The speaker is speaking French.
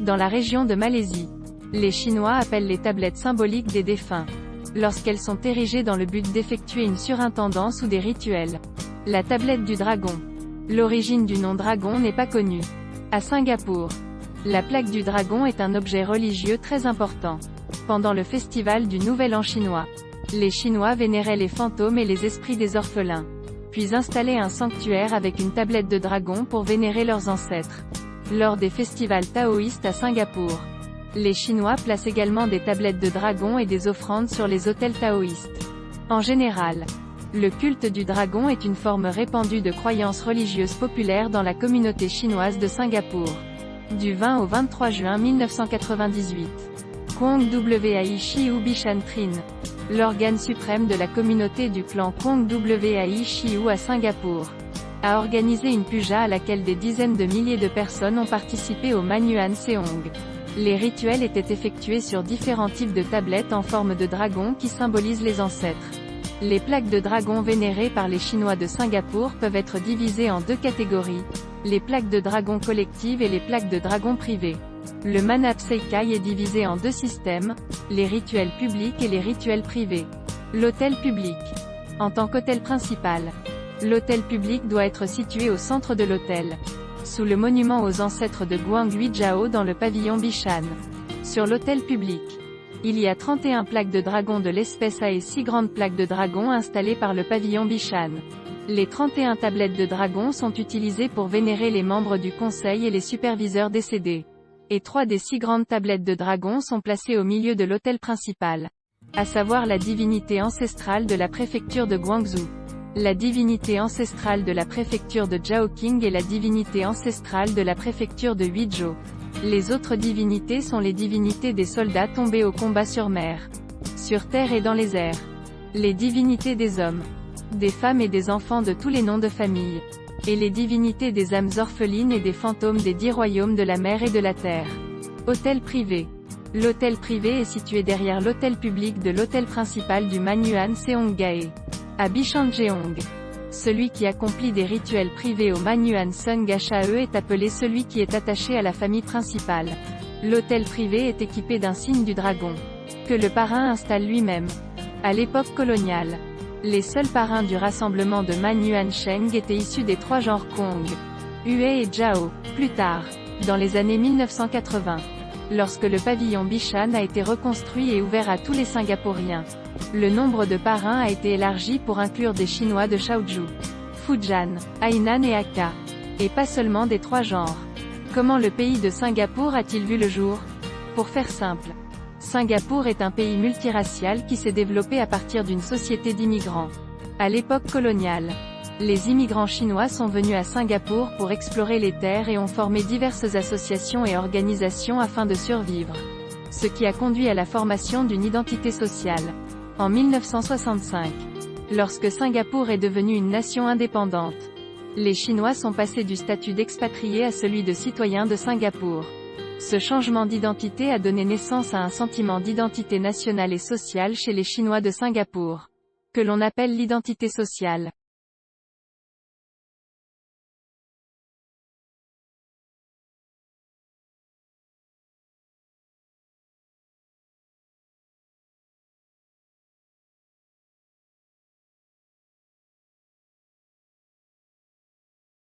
Dans la région de Malaisie, les Chinois appellent les tablettes symboliques des défunts, lorsqu'elles sont érigées dans le but d'effectuer une surintendance ou des rituels. La tablette du dragon. L'origine du nom dragon n'est pas connue. À Singapour, la plaque du dragon est un objet religieux très important. Pendant le festival du Nouvel An chinois, les Chinois vénéraient les fantômes et les esprits des orphelins, puis installaient un sanctuaire avec une tablette de dragon pour vénérer leurs ancêtres. Lors des festivals taoïstes à Singapour, les Chinois placent également des tablettes de dragon et des offrandes sur les autels taoïstes. En général, le culte du dragon est une forme répandue de croyances religieuses populaires dans la communauté chinoise de Singapour. Du 20 au 23 juin 1998. Kong Wai Chiu Bishan Trin, l'organe suprême de la communauté du clan Kong Wai Chiu à Singapour, a organisé une puja à laquelle des dizaines de milliers de personnes ont participé au Manuan Seong. Les rituels étaient effectués sur différents types de tablettes en forme de dragon qui symbolisent les ancêtres. Les plaques de dragon vénérées par les Chinois de Singapour peuvent être divisées en deux catégories, les plaques de dragon collectives et les plaques de dragon privées. Le Manap Seikai est divisé en deux systèmes, les rituels publics et les rituels privés. L'autel public. En tant qu'autel principal, l'autel public doit être situé au centre de l'autel, sous le monument aux ancêtres de Guanghui Jiao dans le pavillon Bishan. Sur l'autel public, il y a 31 plaques de dragon de l'espèce A et 6 grandes plaques de dragon installées par le pavillon Bishan. Les 31 tablettes de dragon sont utilisées pour vénérer les membres du conseil et les superviseurs décédés. Et 3 des 6 grandes tablettes de dragon sont placées au milieu de l'autel principal, à savoir la divinité ancestrale de la préfecture de Guangzhou, la divinité ancestrale de la préfecture de Zhaoqing et la divinité ancestrale de la préfecture de Huizhou. Les autres divinités sont les divinités des soldats tombés au combat sur mer, sur terre et dans les airs, les divinités des hommes, des femmes et des enfants de tous les noms de famille, et les divinités des âmes orphelines et des fantômes des 10 royaumes de la mer et de la terre. Hôtel privé. L'hôtel privé est situé derrière l'hôtel public de l'hôtel principal du Manuan Seonggae, à Bishanjeong. Celui qui accomplit des rituels privés au Manuan Seonggae est appelé celui qui est attaché à la famille principale. L'hôtel privé est équipé d'un signe du dragon, que le parrain installe lui-même. À l'époque coloniale, les seuls parrains du rassemblement de Manuan Sheng étaient issus des 3 genres Kong, Huai et Jiao. Plus tard, dans les années 1980, lorsque le pavillon Bishan a été reconstruit et ouvert à tous les Singapouriens, le nombre de parrains a été élargi pour inclure des Chinois de Chaozhou, Fujian, Hainan et Hakka, et pas seulement des 3 genres. Comment le pays de Singapour a-t-il vu le jour? Pour faire simple, Singapour est un pays multiracial qui s'est développé à partir d'une société d'immigrants. À l'époque coloniale, les immigrants chinois sont venus à Singapour pour explorer les terres et ont formé diverses associations et organisations afin de survivre, ce qui a conduit à la formation d'une identité sociale. En 1965, lorsque Singapour est devenue une nation indépendante, les Chinois sont passés du statut d'expatriés à celui de citoyens de Singapour. Ce changement d'identité a donné naissance à un sentiment d'identité nationale et sociale chez les Chinois de Singapour, que l'on appelle l'identité sociale.